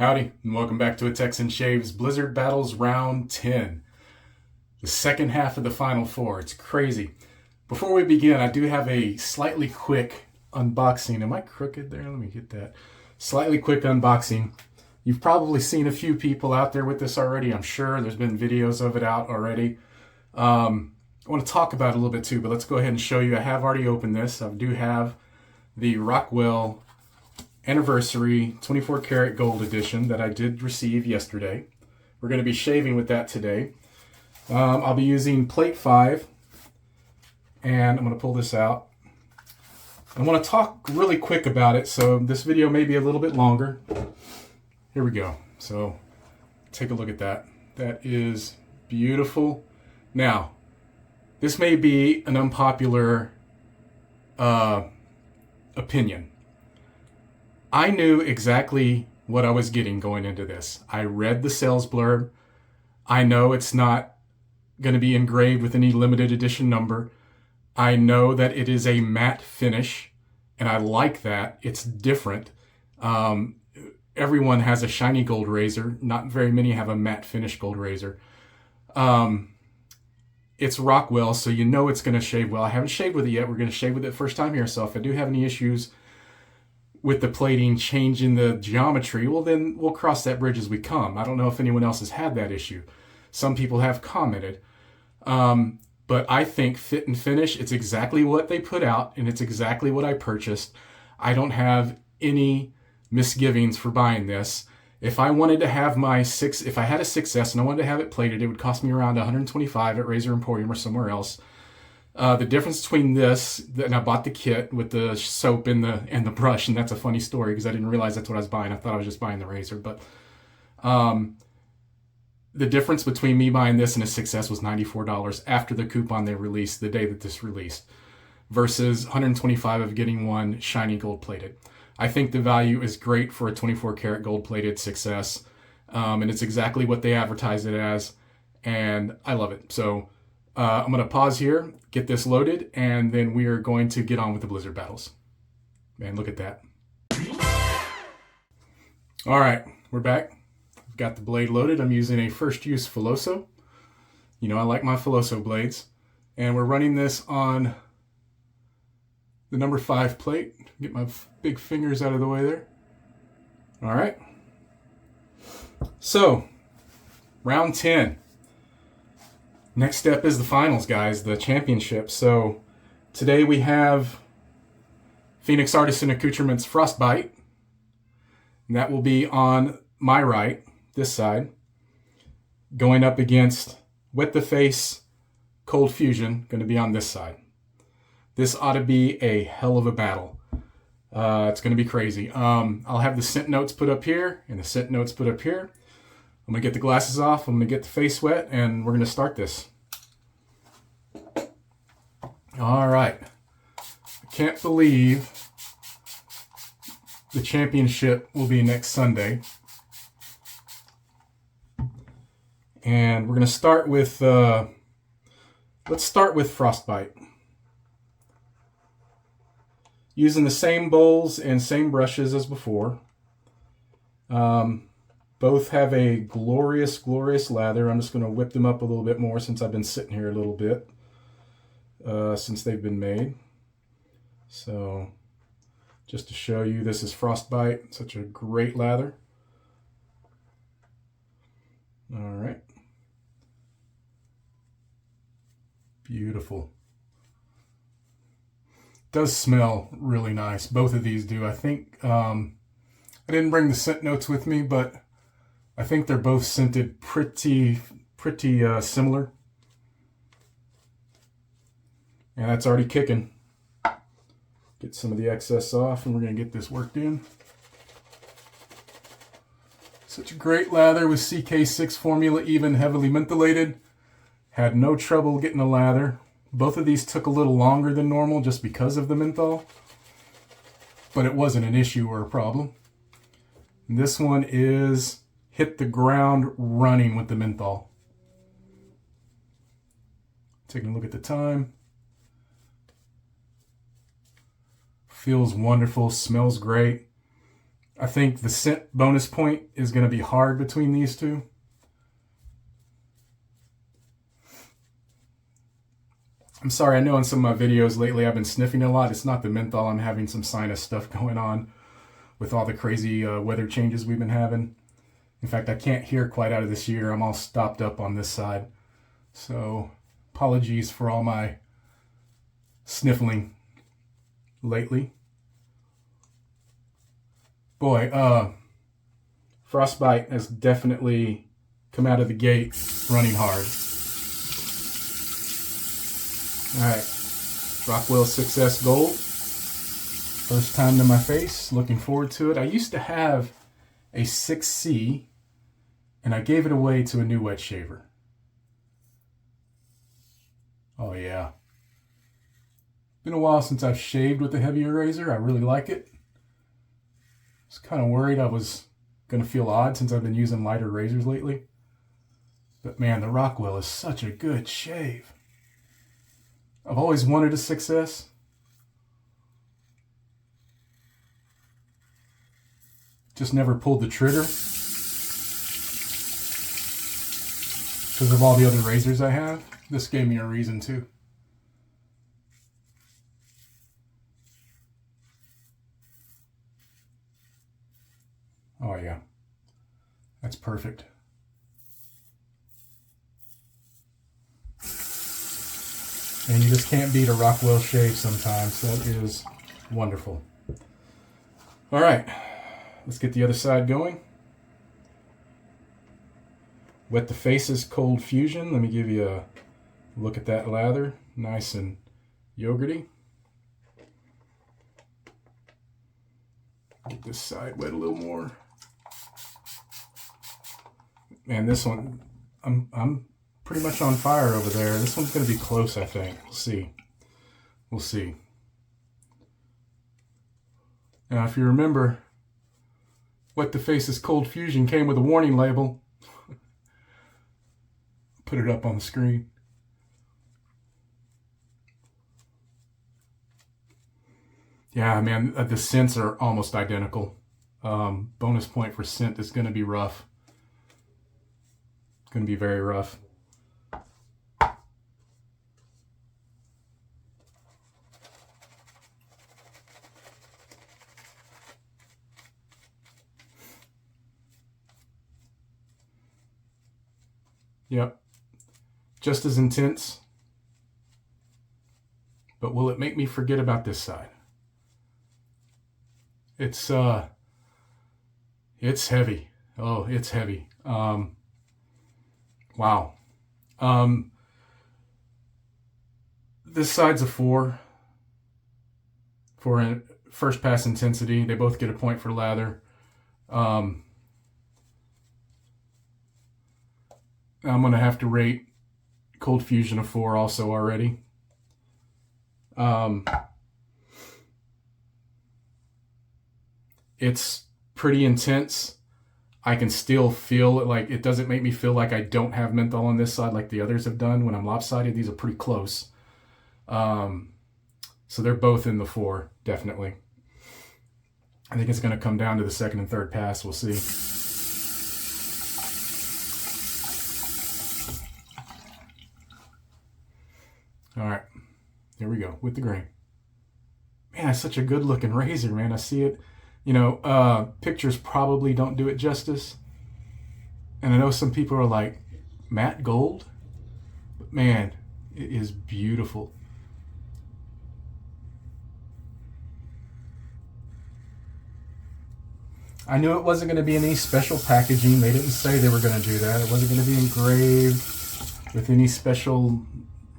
Howdy, and welcome back to A Texan Shaves Blizzard Battles Round 10. The second half of the Final Four. It's crazy. Before we begin, I do have a slightly quick unboxing. Am I crooked there? Let me get that. Slightly quick unboxing. You've probably seen a few people out there with this already, I'm sure. There's been videos of it out already. I want to talk about it a little bit too, but let's go ahead and show you. I have already opened this. I do have the Rockwell Anniversary 24 karat gold edition that I did receive yesterday. We're going to be shaving with that today. I'll be using plate 5, and I'm going to pull this out. I want to talk really quick about it, so this video may be a little bit longer. Here we go. So take a look at that. That is beautiful. Now, this may be an unpopular opinion. I knew exactly what I was getting going into this. I read the sales blurb. I know it's not going to be engraved with any limited edition number. I know that it is a matte finish, and I like that. It's different. Everyone has a shiny gold razor. Not very many have a matte finish gold razor. It's Rockwell, so you know it's going to shave well. I haven't shaved with it yet. We're going to shave with it first time here, so if I do have any issues with the plating changing the geometry, well, then we'll cross that bridge as we come. I don't know if anyone else has had that issue. Some people have commented. But I think fit and finish, it's exactly what they put out, and it's exactly what I purchased. I don't have any misgivings for buying this. If I wanted to have if I had a 6S and I wanted to have it plated, it would cost me around $125 at Razor Emporium or somewhere else. The difference between this, and I bought the kit with the soap and the brush, and that's a funny story because I didn't realize that's what I was buying. I thought I was just buying the razor, but the difference between me buying this and a 6S was $94 after the coupon they released the day that this released, versus $125 of getting one shiny gold plated. I think the value is great for a 24 karat gold plated 6S, and it's exactly what they advertised it as, and I love it. So I'm going to pause here, get this loaded, and then we are going to get on with the Blizzard battles. Man, look at that. All right, we're back. Got the blade loaded. I'm using a first use Filoso. You know I like my Filoso blades. And we're running this on the number 5 plate. Get my big fingers out of the way there. All right. So, round 10. Next step is the finals, guys, the championship. So today we have Phoenix Artisan Accoutrements Frostbite. And that will be on my right, this side, going up against Wet the Face Cold Fusion, going to be on this side. This ought to be a hell of a battle. It's going to be crazy. I'll have the scent notes put up here and the scent notes put up here. I'm going to get the glasses off, I'm going to get the face wet, and we're going to start this. All right. I can't believe the championship will be next Sunday. And we're going to start with, let's start with Frostbite. Using the same bowls and same brushes as before. Both have a glorious, glorious lather. I'm just going to whip them up a little bit more since I've been sitting here a little bit since they've been made. So just to show you, this is Frostbite. Such a great lather. All right. Beautiful. Does smell really nice. Both of these do. I think I didn't bring the scent notes with me, but I think they're both scented pretty similar. And that's already kicking. Get some of the excess off, and we're going to get this worked in. Such a great lather with CK6 formula, even heavily mentholated. Had no trouble getting a lather. Both of these took a little longer than normal just because of the menthol, but it wasn't an issue or a problem. And this one is hit the ground running with the menthol. Taking a look at the time. Feels wonderful, smells great. I think the scent bonus point is going to be hard between these two. I'm sorry, I know in some of my videos lately I've been sniffing a lot. It's not the menthol. I'm having some sinus stuff going on with all the crazy weather changes we've been having. In fact, I can't hear quite out of this year. I'm all stopped up on this side. So apologies for all my sniffling lately. Boy, Frostbite has definitely come out of the gate running hard. Alright, Rockwell Success Gold. First time to my face, looking forward to it. I used to have a 6C, and I gave it away to a new wet shaver. Oh yeah. Been a while since I've shaved with a heavier razor. I really like it. I was kind of worried I was going to feel odd since I've been using lighter razors lately. But man, the Rockwell is such a good shave. I've always wanted a Success. Just never pulled the trigger because of all the other razors I have. This gave me a reason to. Oh yeah, that's perfect. And you just can't beat a Rockwell shave sometimes. That is wonderful. All right, let's get the other side going. Wet the Faces Cold Fusion. Let me give you a look at that lather. Nice and yogurty. Get this side wet a little more. Man, this one, I'm pretty much on fire over there. This one's going to be close, I think. We'll see. We'll see. Now, if you remember, Wet the Faces Cold Fusion came with a warning label. Put it up on the screen. Yeah, man, the scents are almost identical. Bonus point for scent is going to be rough. It's going to be very rough. Yep. Just as intense. But will it make me forget about this side? It's heavy. Oh, it's heavy. Wow. This side's a 4 for a first pass intensity. They both get a point for lather. I'm going to have to rate Cold Fusion a 4 also already. It's pretty intense. I can still feel it, like it doesn't make me feel like I don't have menthol on this side like the others have done when I'm lopsided. These are pretty close. So they're both in the 4, definitely. I think it's going to come down to the second and third pass. We'll see. All right, here we go with the grain. Man, it's such a good looking razor, man. I see it. You know, pictures probably don't do it justice. And I know some people are like, matte gold? But man, it is beautiful. I knew it wasn't going to be any special packaging. They didn't say they were going to do that. It wasn't going to be engraved with any special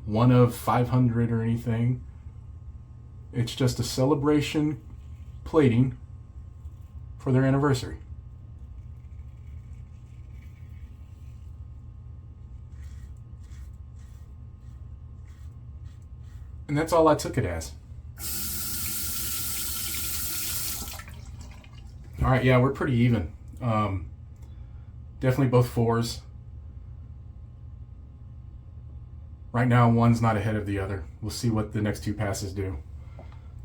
1 of 500 or anything. It's just a celebration plating for their anniversary. And that's all I took it as. All right, yeah, we're pretty even. Definitely both 4s. Right now, one's not ahead of the other. We'll see what the next 2 passes do.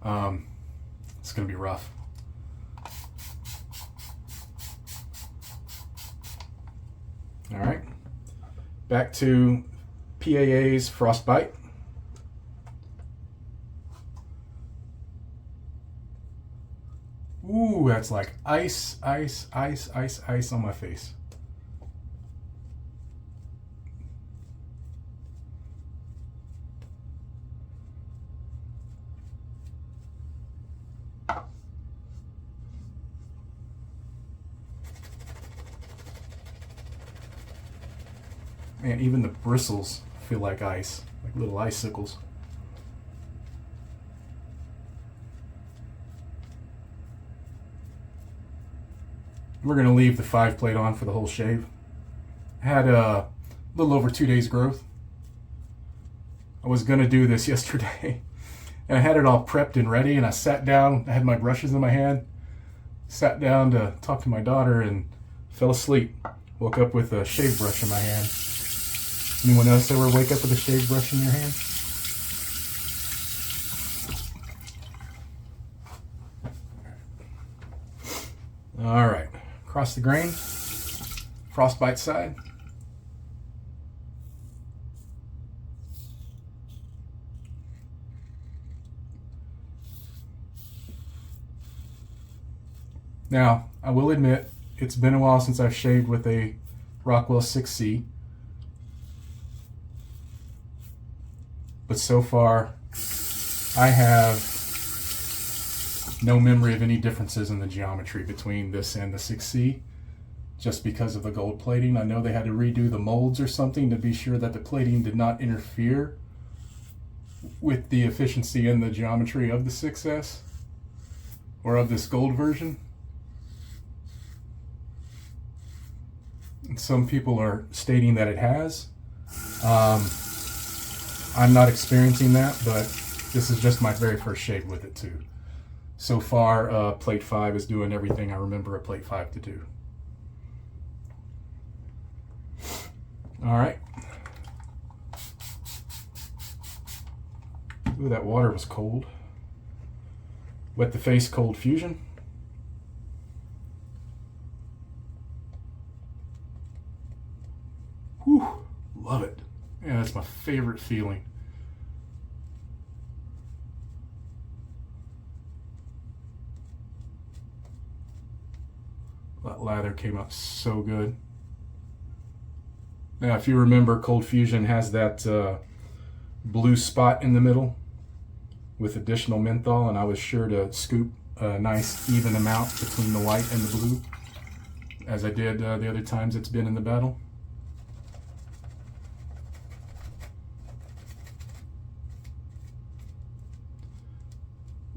It's going to be rough. All right, back to PAA's Frostbite. Ooh, that's like ice, ice, ice, ice, ice on my face. Man, even the bristles feel like ice, like little icicles. We're going to leave the 5 plate on for the whole shave. Had a little over 2 days growth. I was going to do this yesterday, and I had it all prepped and ready, and I sat down, I had my brushes in my hand, sat down to talk to my daughter, and fell asleep. Woke up with a shave brush in my hand. Anyone else ever wake up with a shave brush in your hand? All right, across the grain, Frostbite side. Now, I will admit, it's been a while since I've shaved with a Rockwell 6C. But so far, I have no memory of any differences in the geometry between this and the 6C, just because of the gold plating. I know they had to redo the molds or something to be sure that the plating did not interfere with the efficiency and the geometry of the 6S, or of this gold version. And some people are stating that it has. I'm not experiencing that, but this is just my very first shave with it too. So far, plate 5 is doing everything I remember a plate 5 to do. All right. Ooh, that water was cold. Wet the face, cold fusion. Whew, love it. Yeah, that's my favorite feeling. That lather came out so good. Now, if you remember, Cold Fusion has that blue spot in the middle with additional menthol, and I was sure to scoop a nice even amount between the white and the blue, as I did the other times it's been in the battle.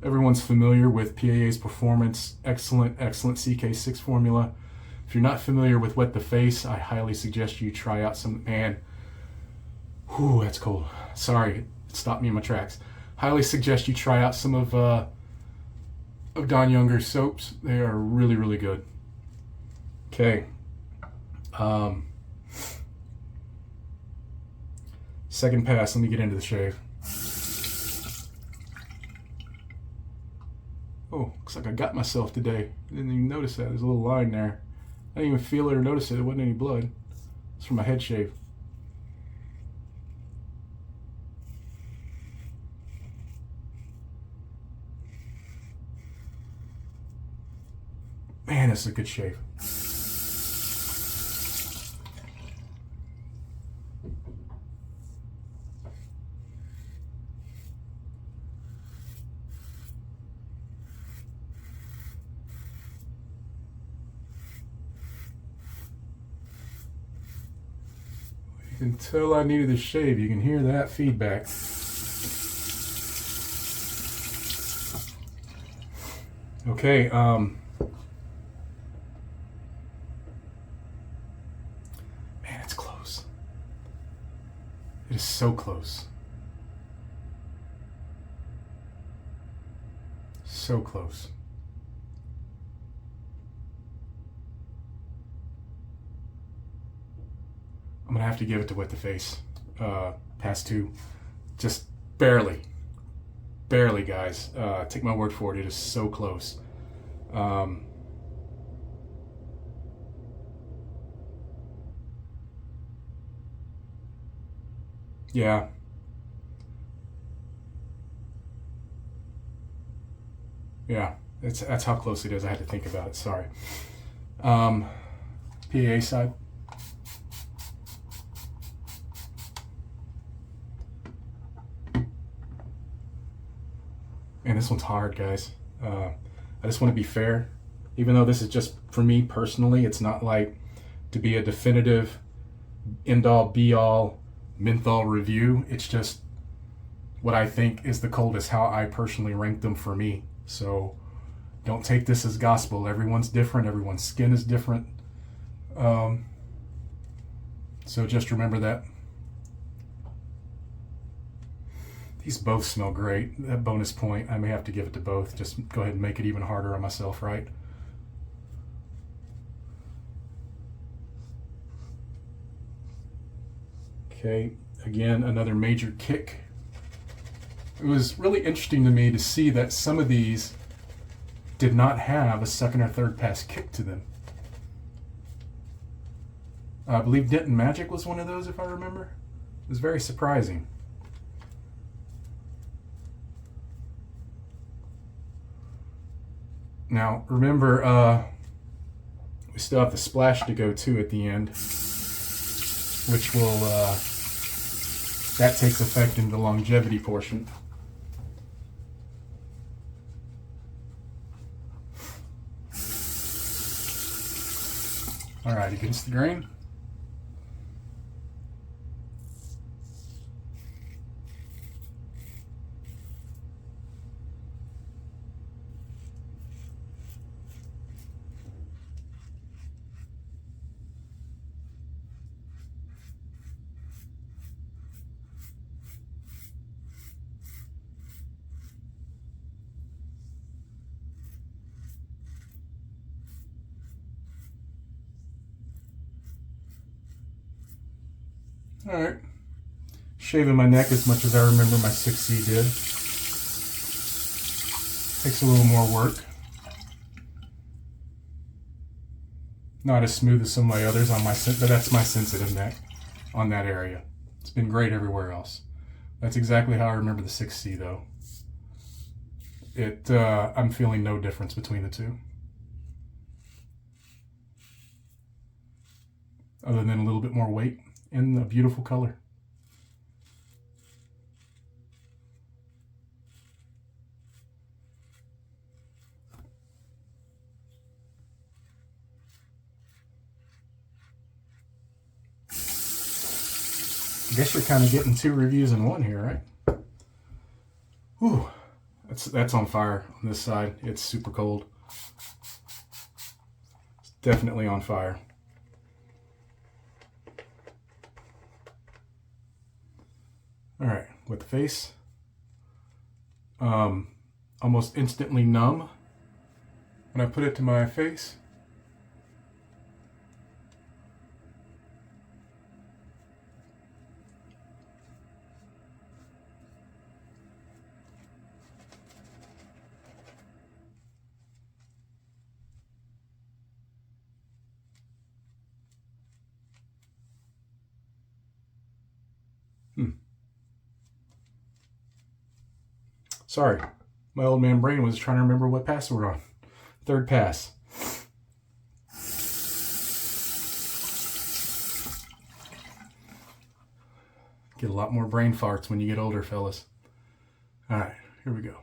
Everyone's familiar with PAA's Performance excellent CK6 formula. If you're not familiar with Wet the Face, I highly suggest you try out some, man, whew, that's cold. Sorry, it stopped me in my tracks. Highly suggest you try out some of Don Younger's soaps. They are really, really good. Okay. Second pass, let me get into the shave. Oh, looks like I got myself today. I didn't even notice that. There's a little line there. I didn't even feel it or notice it. It wasn't any blood. It's from my head shave. Man, this is a good shave. Until I needed a shave, you can hear that feedback. Okay, man, it's close. It is so close. So close. I'm gonna have to give it to Wet the Face. Pass 2. Just barely, guys. Take my word for it. It is so close. Yeah. Yeah. That's how close it is. I had to think about it. Sorry. PAA side. Man, this one's hard, guys. I just want to be fair. Even though this is just for me personally, it's not like to be a definitive end-all be-all menthol review. It's just what I think is the coldest, how I personally rank them for me. So don't take this as gospel. Everyone's different. Everyone's skin is different. So just remember that. These both smell great. That bonus point, I may have to give it to both. Just go ahead and make it even harder on myself, right? Okay, again, another major kick. It was really interesting to me to see that some of these did not have a second or third pass kick to them. I believe Denton Magic was one of those, if I remember. It was very surprising. Now, remember, we still have the splash to go to at the end, which will, that takes effect in the longevity portion. All right, against the grain. All right, shaving my neck as much as I remember my 6C did. Takes a little more work. Not as smooth as some of my others on my, but that's my sensitive neck on that area. It's been great everywhere else. That's exactly how I remember the 6C though. I'm feeling no difference between the two. Other than a little bit more weight and a beautiful color. I guess you're kind of getting two reviews in one here, right? Whew, that's on fire on this side. It's super cold. It's definitely on fire. All right, with the face, almost instantly numb when I put it to my face. Sorry, my old man brain was trying to remember what pass we're on. Third pass. Get a lot more brain farts when you get older, fellas. All right, here we go.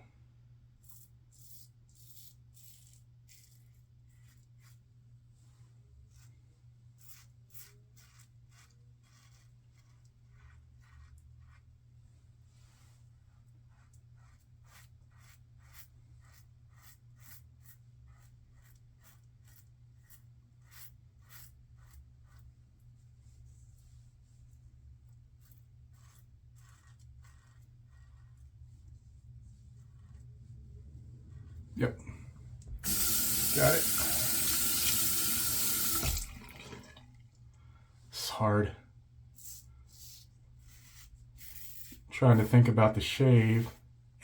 Yep. Got it. It's hard. Trying to think about the shave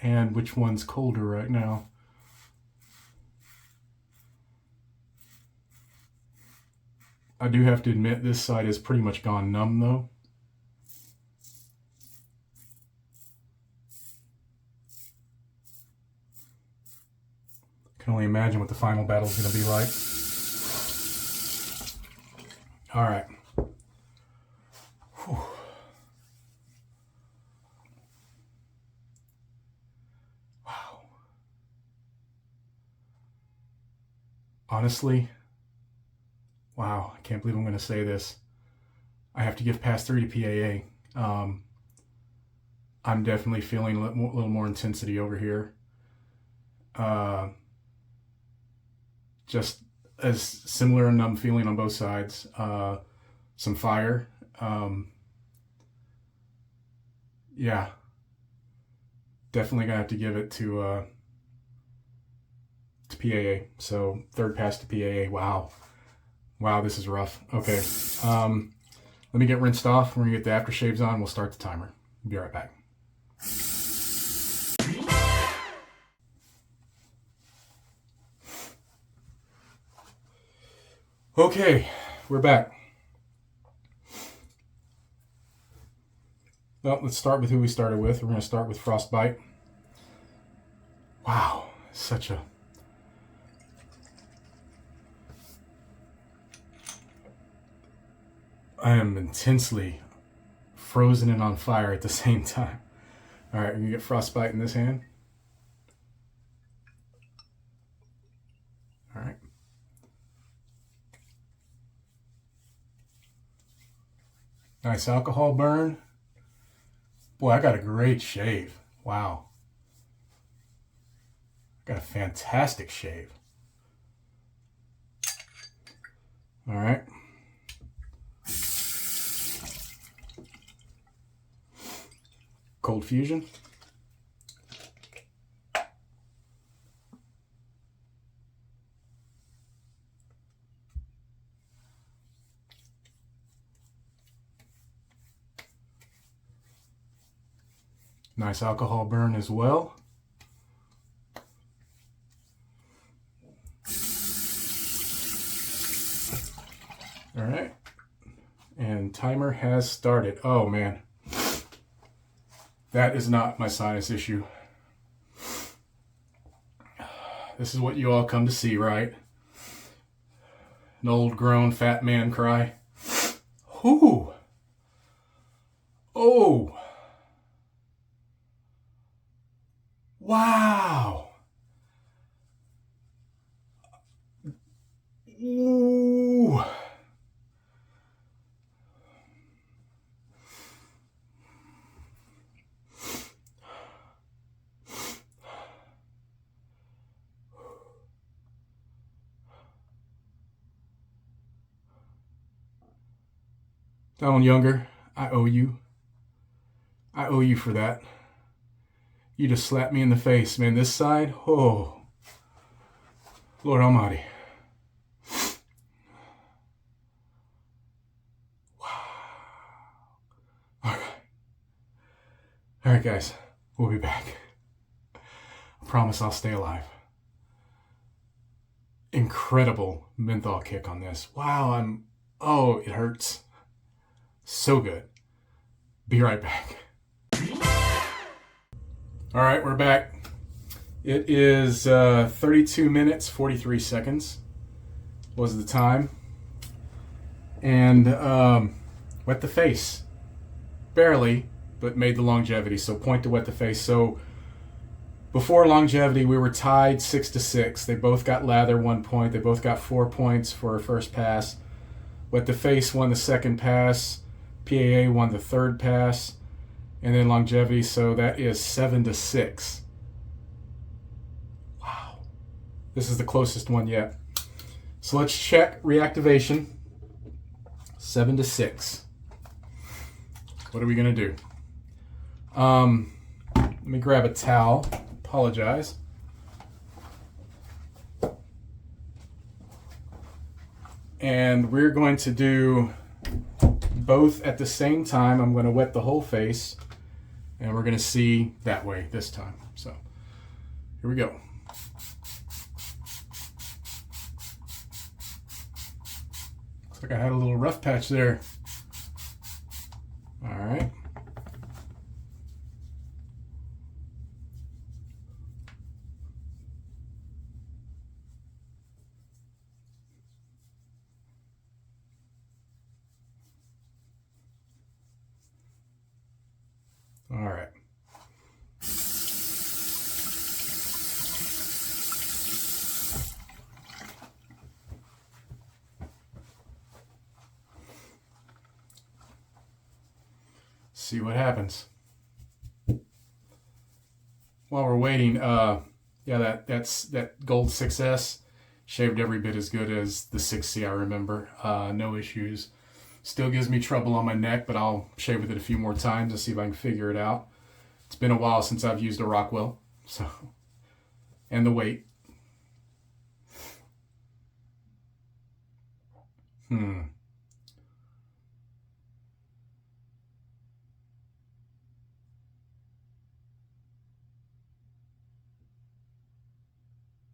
and which one's colder right now. I do have to admit this side has pretty much gone numb though. Can only imagine what the final battle is going to be like. All right. Whew. Wow. Honestly, wow, I can't believe I'm going to say this. I have to give pass 3 to PAA. I'm definitely feeling a little more intensity over here. Just as similar and I'm feeling on both sides. Some fire. Yeah. Definitely gonna have to give it to PAA. So third pass to PAA. Wow. Wow, this is rough. Okay. Let me get rinsed off. We're gonna get the aftershaves on. We'll start the timer. Be right back. Okay, we're back. Well, let's start with who we started with. We're going to start with Byte. Wow, such a... I am intensely frozen and on fire at the same time. All right, we're going to get Frostbite in this hand. All right. Nice alcohol burn. Boy, I got a great shave. Wow. Got a fantastic shave. All right. Cold fusion. Nice alcohol burn as well. All right. And timer has started. Oh man. That is not my sinus issue. This is what you all come to see, right? An old grown fat man cry. Whoo. Oh. Wow. Ooh. Donald Younger, I owe you. I owe you for that. You just slapped me in the face, man. This side, oh, Lord Almighty. Wow. All right, guys, we'll be back. I promise I'll stay alive. Incredible menthol kick on this. Wow, oh, it hurts. So good. Be right back. All right, we're back. It is 32 minutes, 43 seconds was the time. And wet the face. Barely, but made the longevity. So point to wet the face. So before longevity, we were tied 6-6. They both got lather 1 point. They both got 4 points for a first pass. Wet the face won the second pass. PAA won the third pass. And then longevity, so that is 7-6. Wow. This is the closest one yet. So let's check reactivation. 7-6. What are we going to do? Let me grab a towel. Apologize. And we're going to do both at the same time. I'm going to wet the whole face. And we're going to see that way this time. So, here we go. Looks like I had a little rough patch there. All right. See what happens. While we're waiting, yeah, that gold 6S shaved every bit as good as the 6C, I remember. No issues. Still gives me trouble on my neck, but I'll shave with it a few more times and see if I can figure it out. It's been a while since I've used a Rockwell, so, and the weight.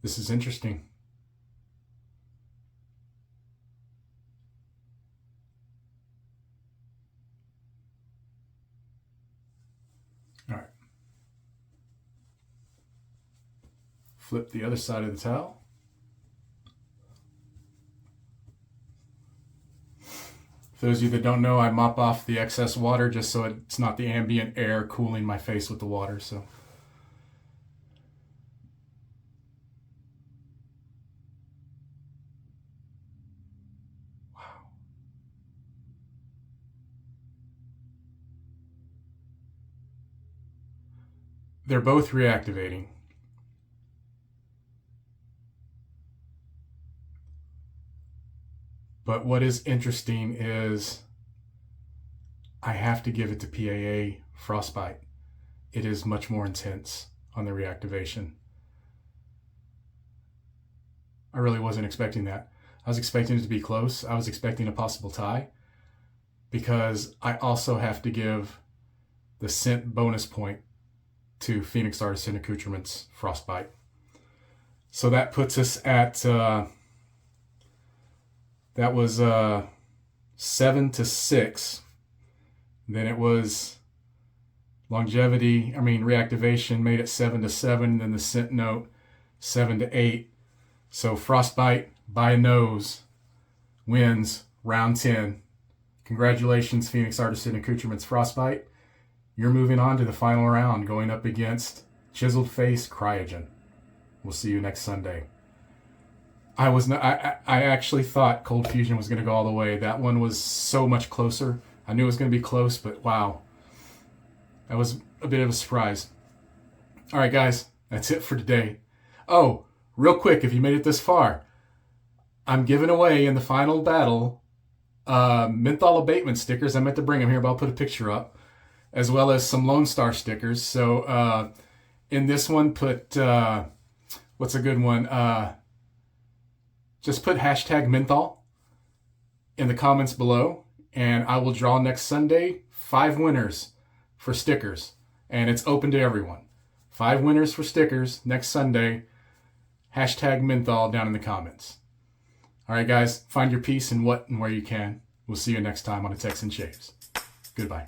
This is interesting. All right. Flip the other side of the towel. For those of you that don't know, I mop off the excess water just so it's not the ambient air cooling my face with the water. So. Wow. They're both reactivating. But what is interesting is I have to give it to PAA Frostbite. It is much more intense on the reactivation. I really wasn't expecting that. I was expecting it to be close. I was expecting a possible tie because I also have to give the scent bonus point to Phoenix Artisan Accoutrements Frostbite. So that puts us at... that was 7-6. Then it was reactivation made it 7-7. Then the scent note 7-8. So Frostbite by a nose wins round 10. Congratulations, Phoenix Artisan Accoutrements Frostbite. You're moving on to the final round, going up against Chiseled Face Cryogen. We'll see you next Sunday. I actually thought Cold Fusion was going to go all the way. That one was so much closer. I knew it was going to be close, but wow. That was a bit of a surprise. All right, guys, that's it for today. Oh, real quick, if you made it this far, I'm giving away in the final battle menthol abatement stickers. I meant to bring them here, but I'll put a picture up, as well as some Lone Star stickers. So in this one, put, what's a good one? Just put hashtag menthol in the comments below, and I will draw next Sunday 5 winners for stickers, and it's open to everyone. 5 winners for stickers next Sunday. Hashtag menthol down in the comments. All right, guys, find your peace in what and where you can. We'll see you next time on A Texan Shaves. Goodbye.